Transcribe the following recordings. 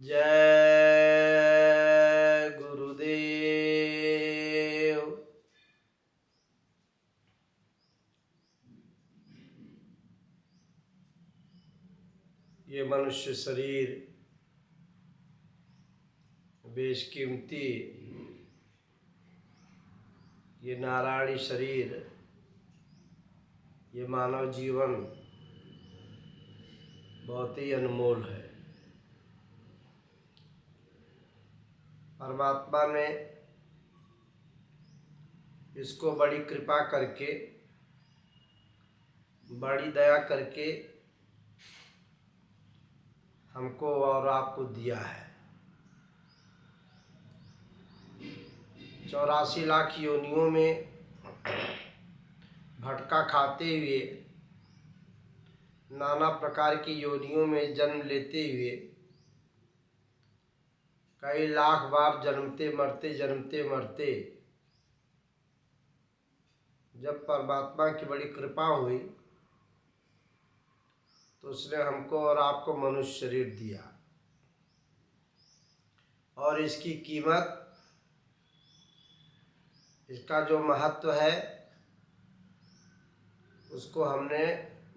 जय गुरुदेव। ये मनुष्य शरीर बेशकीमती, ये नारायणी शरीर, ये मानव जीवन बहुत ही अनमोल है। परमात्मा ने इसको बड़ी कृपा करके, बड़ी दया करके हमको और आपको दिया है। 84 लाख योनियों में भटका खाते हुए, नाना प्रकार की योनियों में जन्म लेते हुए, कई लाख बार जन्मते मरते जब परमात्मा की बड़ी कृपा हुई तो उसने हमको और आपको मनुष्य शरीर दिया। और इसकी कीमत, इसका जो महत्व है, उसको हमने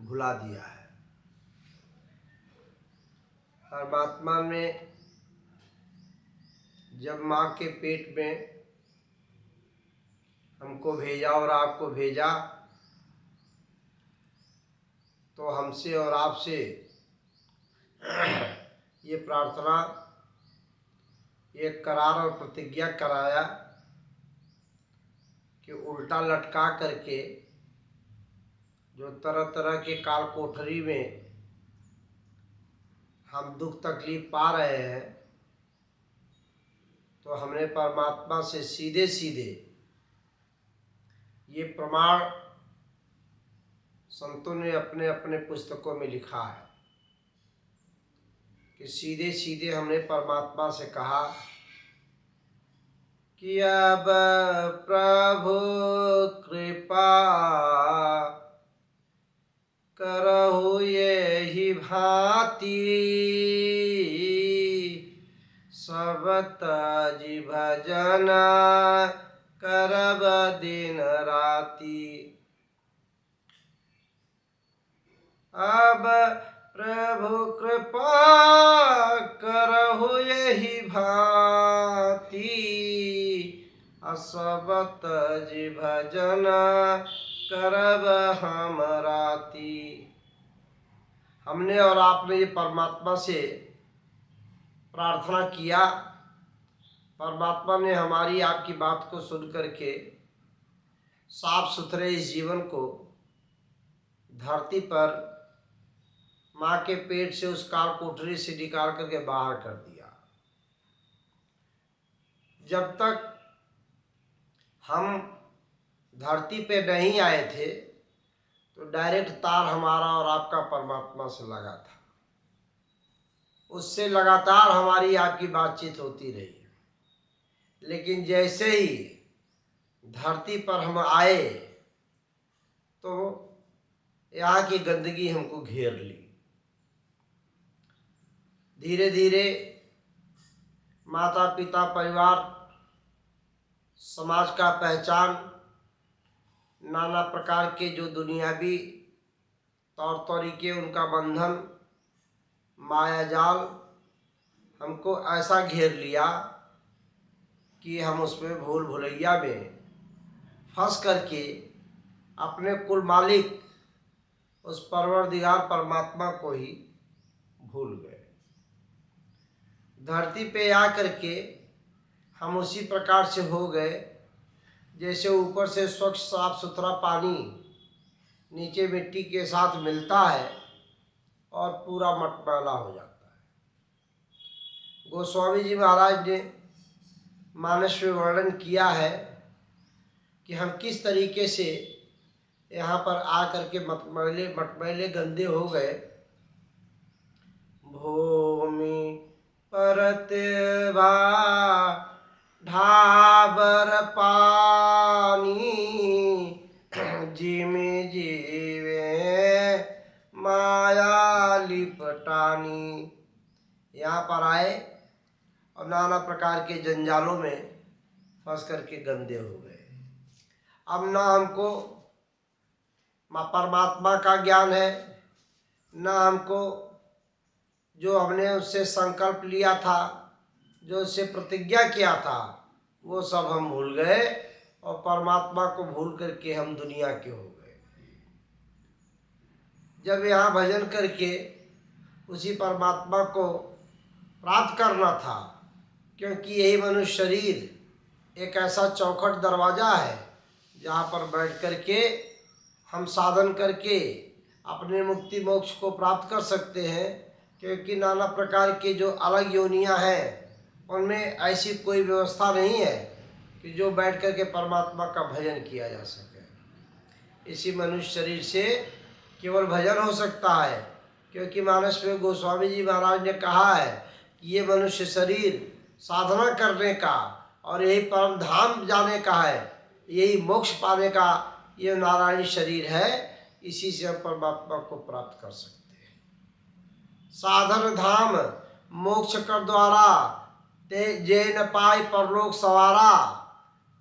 भुला दिया है। परमात्मा ने जब माँ के पेट में हमको भेजा और आपको भेजा तो हमसे और आपसे ये प्रार्थना, ये करार और प्रतिज्ञा कराया कि उल्टा लटका करके जो तरह तरह के काल कोठरी में हम दुख तकलीफ पा रहे हैं, तो हमने परमात्मा से सीधे सीधे ये प्रमाण संतों ने अपने अपने पुस्तकों में लिखा है कि सीधे सीधे हमने परमात्मा से कहा कि अब प्रभु कृपा करहु यही भांति, सब तजी भजन करब दिन राति। अब प्रभु कृपा करहु यही भांति, सब तजी भजन करब हम राति। हमने और आपने ये परमात्मा से प्रार्थना किया। परमात्मा ने हमारी आपकी बात को सुन करके साफ सुथरे इस जीवन को धरती पर माँ के पेट से उस काल कोठरी से निकाल करके बाहर कर दिया। जब तक हम धरती पे नहीं आए थे तो डायरेक्ट तार हमारा और आपका परमात्मा से लगा था। उससे लगातार हमारी आपकी बातचीत होती रही। लेकिन जैसे ही धरती पर हम आए तो यहाँ की गंदगी हमको घेर ली। धीरे धीरे माता पिता, परिवार, समाज का पहचान, नाना प्रकार के जो दुनियावी तौर तरीके, उनका बंधन, माया जाल हमको ऐसा घेर लिया कि हम उसमें भूल भुलैया में फंस करके अपने कुल मालिक उस परवरदिगार परमात्मा को ही भूल गए। धरती पे आ करके हम उसी प्रकार से हो गए जैसे ऊपर से स्वच्छ साफ सुथरा पानी नीचे मिट्टी के साथ मिलता है और पूरा मटमैला हो जाता है। गोस्वामी जी महाराज ने मानस में वर्णन किया है कि हम किस तरीके से यहाँ पर आकर के मटमैले गंदे हो गए। भूमि परत ढाबर पानी, जिमि जीवे माया लिपटानी। यहाँ पर आए और नाना प्रकार के जंजालों में फंस करके गंदे हो गए। अब ना हमको परमात्मा का ज्ञान है, ना हमको जो हमने उससे संकल्प लिया था, जो उससे प्रतिज्ञा किया था, वो सब हम भूल गए और परमात्मा को भूल करके हम दुनिया के हो गए। जब यहाँ भजन करके उसी परमात्मा को प्राप्त करना था, क्योंकि यही मनुष्य शरीर एक ऐसा चौखट दरवाज़ा है जहाँ पर बैठ करके हम साधन करके अपने मुक्ति मोक्ष को प्राप्त कर सकते हैं। क्योंकि नाना प्रकार के जो अलग योनियाँ हैं उनमें ऐसी कोई व्यवस्था नहीं है कि जो बैठ करके परमात्मा का भजन किया जा सके। इसी मनुष्य शरीर से केवल भजन हो सकता है, क्योंकि मानस में गोस्वामी जी महाराज ने कहा है कि ये मनुष्य शरीर साधना करने का और यही परम धाम जाने का है, यही मोक्ष पाने का ये नारायणी शरीर है। इसी से हम परमात्मा को प्राप्त कर सकते हैं। साधन धाम मोक्ष कर द्वारा ते जे न पाए परलोक सवारा।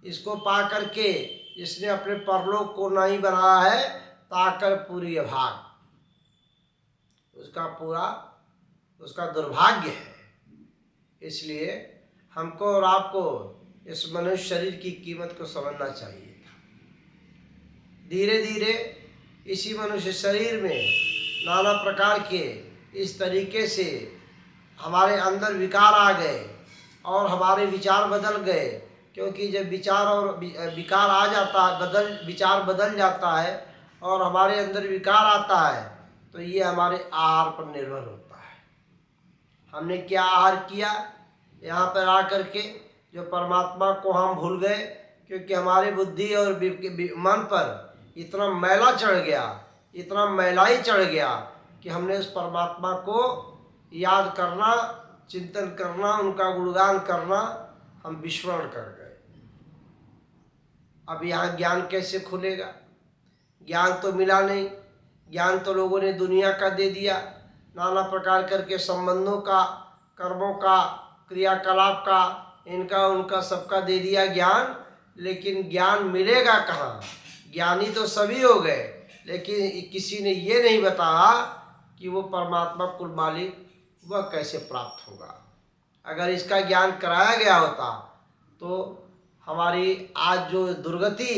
इसको पा करके जिसने अपने परलोक को नहीं बनाया है, ताकर पूरी अभाग, उसका दुर्भाग्य है। इसलिए हमको और आपको इस मनुष्य शरीर की कीमत को समझना चाहिए। धीरे धीरे इसी मनुष्य शरीर में नाना प्रकार के इस तरीके से हमारे अंदर विकार आ गए और हमारे विचार बदल गए। क्योंकि जब विचार और विकार आ जाता है, विचार बदल जाता है और हमारे अंदर विकार आता है, तो ये हमारे आहार पर निर्भर होता है। हमने क्या आहार किया, यहाँ पर आकर के जो परमात्मा को हम भूल गए, क्योंकि हमारे बुद्धि और मन पर इतना मैला चढ़ गया, इतना मैलाई चढ़ गया कि हमने उस परमात्मा को याद करना, चिंतन करना, उनका गुणगान करना हम विस्मरण कर गए। अब यहाँ ज्ञान कैसे खुलेगा? ज्ञान तो मिला नहीं। ज्ञान तो लोगों ने दुनिया का दे दिया, नाना प्रकार करके संबंधों का, कर्मों का, क्रियाकलाप का, इनका उनका सबका दे दिया ज्ञान। लेकिन ज्ञान मिलेगा कहाँ? ज्ञानी तो सभी हो गए, लेकिन किसी ने ये नहीं बताया कि वो परमात्मा कुल मालिक वह कैसे प्राप्त होगा। अगर इसका ज्ञान कराया गया होता तो हमारी आज जो दुर्गति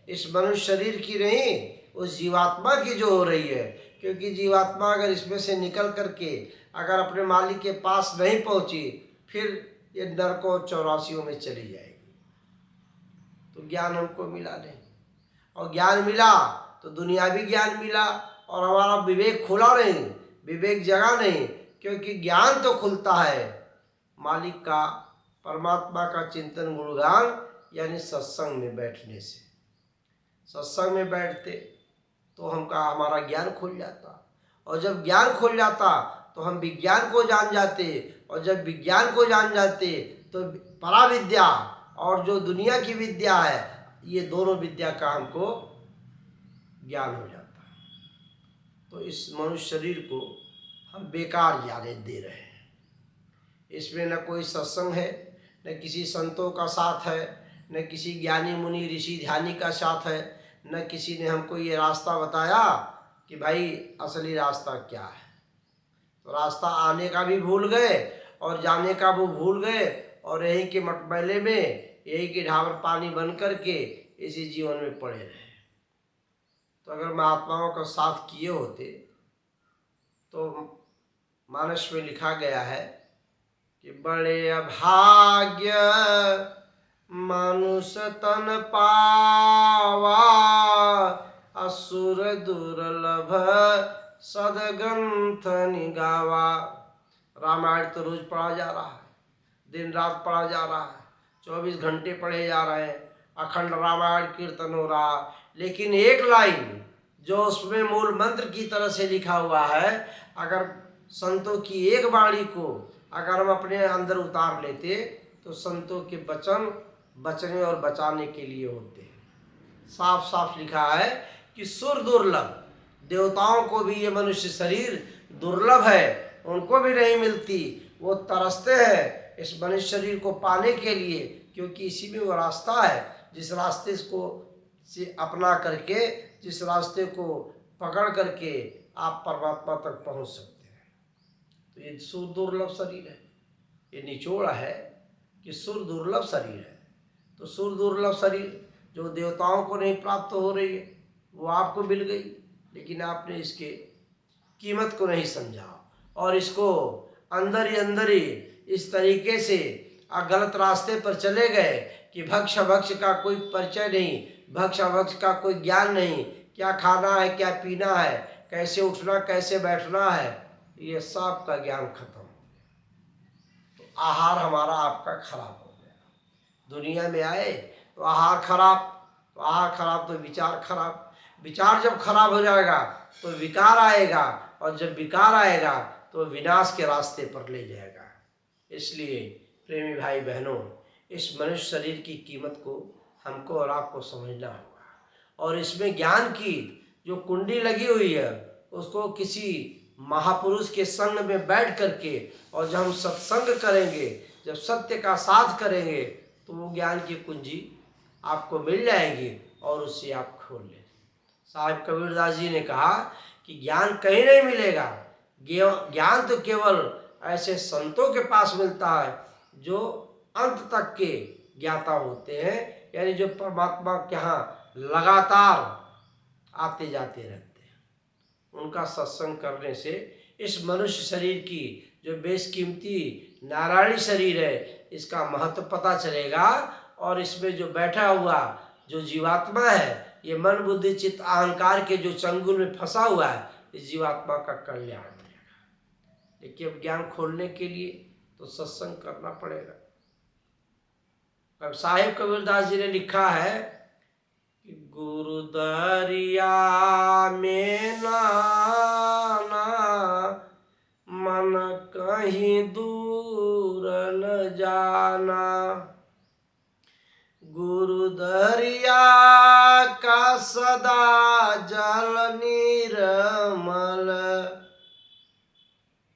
इस मनुष्य शरीर की नहीं, उस जीवात्मा की जो हो रही है। क्योंकि जीवात्मा अगर इसमें से निकल करके अगर अपने मालिक के पास नहीं पहुंची, फिर ये नरकों 84 में चली जाएगी। तो ज्ञान हमको मिला नहीं, और ज्ञान मिला तो दुनियावी ज्ञान मिला और हमारा विवेक खुला नहीं, विवेक जगा नहीं। क्योंकि ज्ञान तो खुलता है मालिक का, परमात्मा का चिंतन गुणगान यानी सत्संग में बैठने से। सत्संग में बैठते तो हमारा ज्ञान खुल जाता, और जब ज्ञान खुल जाता तो हम विज्ञान को जान जाते, और जब विज्ञान को जान जाते तो पराविद्या और जो दुनिया की विद्या है, ये दोनों विद्या का हमको ज्ञान हो जाता है। तो इस मनुष्य शरीर को हम बेकार जाने दे रहे हैं। इसमें न कोई सत्संग है, न किसी संतों का साथ है, न किसी ज्ञानी मुनि ऋषि ध्यानी का साथ है, न किसी ने हमको ये रास्ता बताया कि भाई असली रास्ता क्या है। तो रास्ता आने का भी भूल गए और जाने का वो भूल गए, और यही के मटमैले में, यही के ढाबर पानी बन करके इसी जीवन में पड़े रहे। तो अगर महात्माओं का साथ किए होते तो मानस में लिखा गया है कि बड़े अभाग्य मनुष्य तन पावा, असुर दुर्लभ सदग्रंथ निगावा। रामायण तो रोज पढ़ा जा रहा है, दिन रात पढ़ा जा रहा है, 24 घंटे पढ़े जा रहे हैं, अखंड रामायण कीर्तन हो रहा। लेकिन एक लाइन जो उसमें मूल मंत्र की तरह से लिखा हुआ है, अगर संतों की एक वाणी को अगर हम अपने अंदर उतार लेते तो संतों के वचन बचने और बचाने के लिए होते हैं। साफ साफ लिखा है कि सुर दुर्लभ, देवताओं को भी ये मनुष्य शरीर दुर्लभ है, उनको भी नहीं मिलती। वो तरसते हैं इस मनुष्य शरीर को पाने के लिए, क्योंकि इसी में वो रास्ता है जिस रास्ते को से अपना करके, जिस रास्ते को पकड़ करके आप परमात्मा तक पहुंच सकते हैं। तो ये सुर दुर्लभ शरीर है, ये निचोड़ है कि सुर दुर्लभ शरीर है। तो सुर दुर्लभ शरीर जो देवताओं को नहीं प्राप्त हो रही है वो आपको मिल गई, लेकिन आपने इसके कीमत को नहीं समझा और इसको अंदर ही इस तरीके से गलत रास्ते पर चले गए कि भक्ष भक्ष का कोई परिचय नहीं, भक्ष भक्ष का कोई ज्ञान नहीं, क्या खाना है क्या पीना है, कैसे उठना कैसे बैठना है, ये सब का ज्ञान खत्म हो गया। तो आहार हमारा आपका खराब हो गया। दुनिया में आए तो आहार खराब, तो आहार खराब तो विचार खराब, विचार जब खराब हो जाएगा तो विकार आएगा, और जब विकार आएगा तो विनाश के रास्ते पर ले जाएगा। इसलिए प्रेमी भाई बहनों, इस मनुष्य शरीर की कीमत को हमको और आपको समझना होगा, और इसमें ज्ञान की जो कुंडी लगी हुई है उसको किसी महापुरुष के संग में बैठ करके, और जब हम सत्संग करेंगे, जब सत्य का साथ करेंगे, तो वो ज्ञान की कुंजी आपको मिल जाएगी और उससे आप खोल लें। साहब कबीरदास जी ने कहा कि ज्ञान कहीं नहीं मिलेगा, ज्ञान तो केवल ऐसे संतों के पास मिलता है जो अंत तक के ज्ञाता होते हैं, यानी जो परमात्मा के यहाँ लगातार आते जाते रहते हैं। उनका सत्संग करने से इस मनुष्य शरीर की जो बेशकीमती नारायणी शरीर है इसका महत्व पता चलेगा, और इसमें जो बैठा हुआ जो जीवात्मा है, ये मन बुद्धि चित्त अहंकार के जो चंगुल में फंसा हुआ है, इस जीवात्मा का कल्याण होगा। लेकिन अब ज्ञान खोलने के लिए तो सत्संग करना पड़ेगा। अब साहिब कबीरदास जी ने लिखा है कि गुरु दरिया में नाना मन कहीं दूर न जाना, गुरु दरिया का सदा जल निर्मल,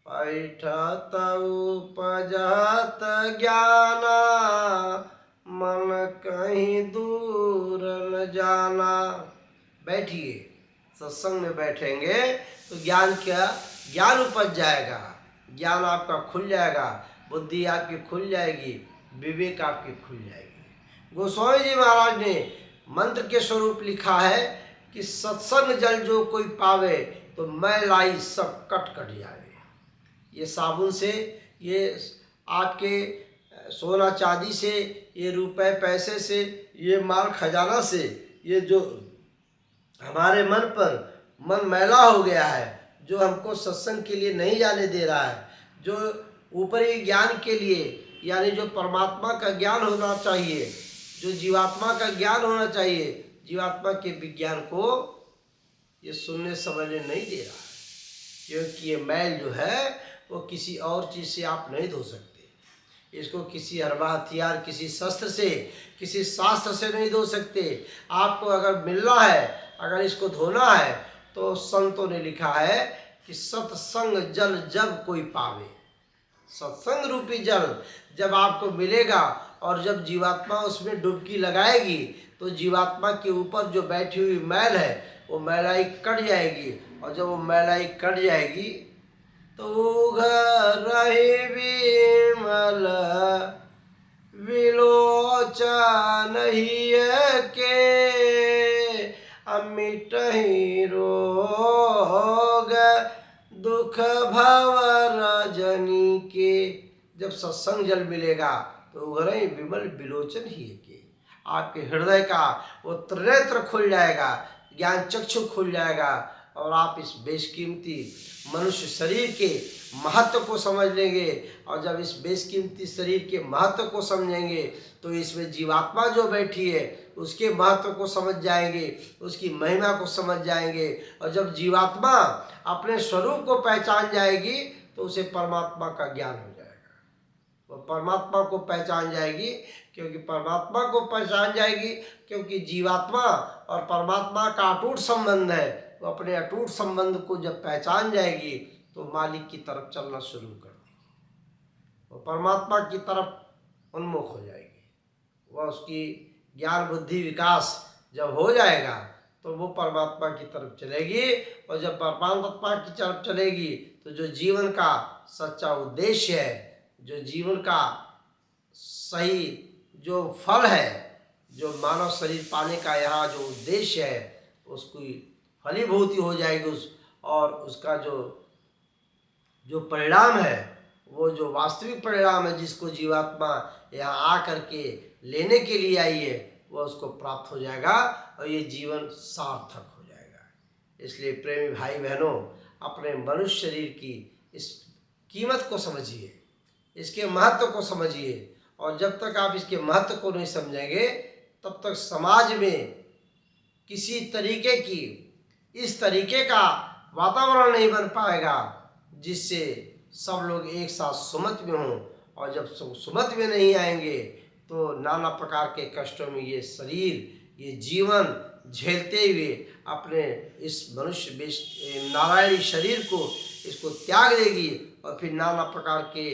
पैठत उपजत ज्ञाना मन कहीं दूर न जाना। बैठिए, सत्संग में बैठेंगे तो ज्ञान उपज जाएगा, ज्ञान आपका खुल जाएगा, बुद्धि आपकी खुल जाएगी, विवेक आपकी खुल जाएगी। गोस्वामी जी महाराज ने मंत्र के स्वरूप लिखा है कि सत्संग जल जो कोई पावे तो मैलाई सब कट जावे। ये साबुन से, ये आपके सोना चांदी से, ये रुपए पैसे से, ये माल खजाना से, ये जो हमारे मन मैला हो गया है, जो हमको सत्संग के लिए नहीं जाने दे रहा है, जो ऊपरी ज्ञान के लिए, यानी जो परमात्मा का ज्ञान होना चाहिए, जो जीवात्मा का ज्ञान होना चाहिए, जीवात्मा के विज्ञान को ये सुनने समझने नहीं दे रहा है, क्योंकि ये मैल जो है वो किसी और चीज़ से आप नहीं धो सकते। इसको किसी हरबा हथियार, किसी शस्त्र से, किसी शास्त्र से नहीं धो सकते। आपको अगर मिलना है, अगर इसको धोना है, तो संतों ने लिखा है कि सत्संग जल जब कोई पावे, सत्संग रूपी जल जब आपको मिलेगा और जब जीवात्मा उसमें डुबकी लगाएगी तो जीवात्मा के ऊपर जो बैठी हुई मैल है वो मैलाई कट जाएगी, और जब वो मैलाई कट जाएगी तो रही विमल विलोचन ही के अमिटहि रोग दुख भव रजनी के। जब सत्संग जल मिलेगा तो उगरई विमल विलोचन ही के, आपके हृदय का वो त्रिनेत्र खुल जाएगा, ज्ञान चक्षु खुल जाएगा, और आप इस बेशकीमती मनुष्य शरीर के महत्व को समझ लेंगे। और जब इस बेशकीमती शरीर के महत्व को समझेंगे तो इसमें जीवात्मा जो बैठी है उसके महत्व को समझ जाएंगे, उसकी महिमा को समझ जाएंगे। और जब जीवात्मा अपने स्वरूप को पहचान जाएगी तो उसे परमात्मा का ज्ञान हो जाएगा। वो परमात्मा को पहचान जाएगी, क्योंकि परमात्मा को पहचान जाएगी क्योंकि जीवात्मा और परमात्मा का अटूट संबंध है। वो अपने अटूट संबंध को जब पहचान जाएगी तो मालिक की तरफ चलना शुरू कर देगी। वो परमात्मा की तरफ उन्मुख हो जाएगी। वह उसकी ज्ञान बुद्धि विकास जब हो जाएगा तो वो परमात्मा की तरफ चलेगी, और जब परमात्मा की तरफ चलेगी तो जो जीवन का सच्चा उद्देश्य है, जो जीवन का सही जो फल है, जो मानव शरीर पाने का यहाँ जो उद्देश्य है, उसकी फलीभूति हो जाएगी और उसका जो जो परिणाम है, वो जो वास्तविक परिणाम है जिसको जीवात्मा यहाँ आ करके लेने के लिए आई है, वह उसको प्राप्त हो जाएगा और ये जीवन सार्थक हो जाएगा। इसलिए प्रेमी भाई बहनों, अपने मनुष्य शरीर की इस कीमत को समझिए, इसके महत्व को समझिए, और जब तक आप इसके महत्व को नहीं समझेंगे तब तक समाज में किसी तरीके की इस तरीके का वातावरण नहीं बन पाएगा जिससे सब लोग एक साथ सुमत में हों। और जब सुमत में नहीं आएंगे तो नाना प्रकार के कष्टों में ये शरीर, ये जीवन झेलते हुए अपने इस मनुष्य नारायणी शरीर को इसको त्याग देगी और फिर नाना प्रकार के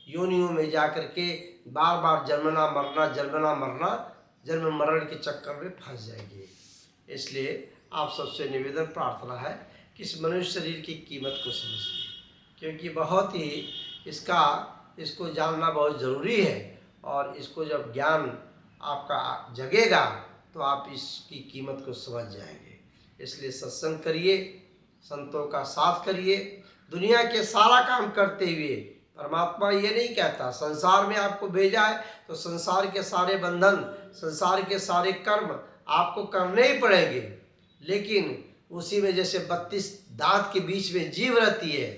योनियों में जा कर के बार बार जन्मना मरना जन्म मरण के चक्कर में फंस जाएगी। इसलिए आप सबसे निवेदन प्रार्थना है कि इस मनुष्य शरीर की कीमत को समझिए, क्योंकि बहुत ही इसको जानना बहुत ज़रूरी है, और इसको जब ज्ञान आपका जगेगा तो आप इसकी कीमत को समझ जाएंगे। इसलिए सत्संग करिए, संतों का साथ करिए। दुनिया के सारा काम करते हुए परमात्मा ये नहीं कहता, संसार में आपको भेजा है तो संसार के सारे बंधन, संसार के सारे कर्म आपको करने ही पड़ेंगे, लेकिन उसी में जैसे 32 दांत के बीच में जीव रहती है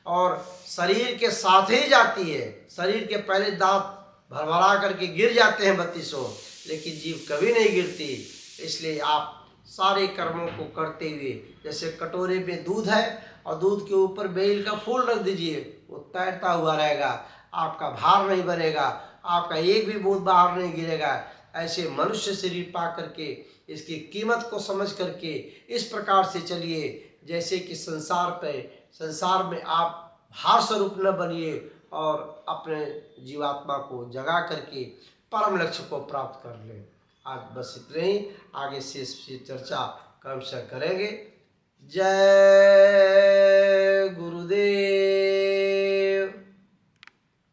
और शरीर के साथ ही जाती है। शरीर के पहले दांत भरभरा करके गिर जाते हैं 32, लेकिन जीव कभी नहीं गिरती। इसलिए आप सारे कर्मों को करते हुए, जैसे कटोरे में दूध है और दूध के ऊपर बेल का फूल रख दीजिए, वो तैरता हुआ रहेगा, आपका भार नहीं बनेगा, आपका एक भी बूंद बाहर नहीं गिरेगा। ऐसे मनुष्य शरीर पा करके इसकी कीमत को समझ करके इस प्रकार से चलिए जैसे कि संसार में आप भार स्वरूप न बनिए और अपने जीवात्मा को जगा करके परम लक्ष्य को प्राप्त कर लें। आज बस इतने ही, आगे से इसकी चर्चा क्रमशः करेंगे। जय गुरुदेव।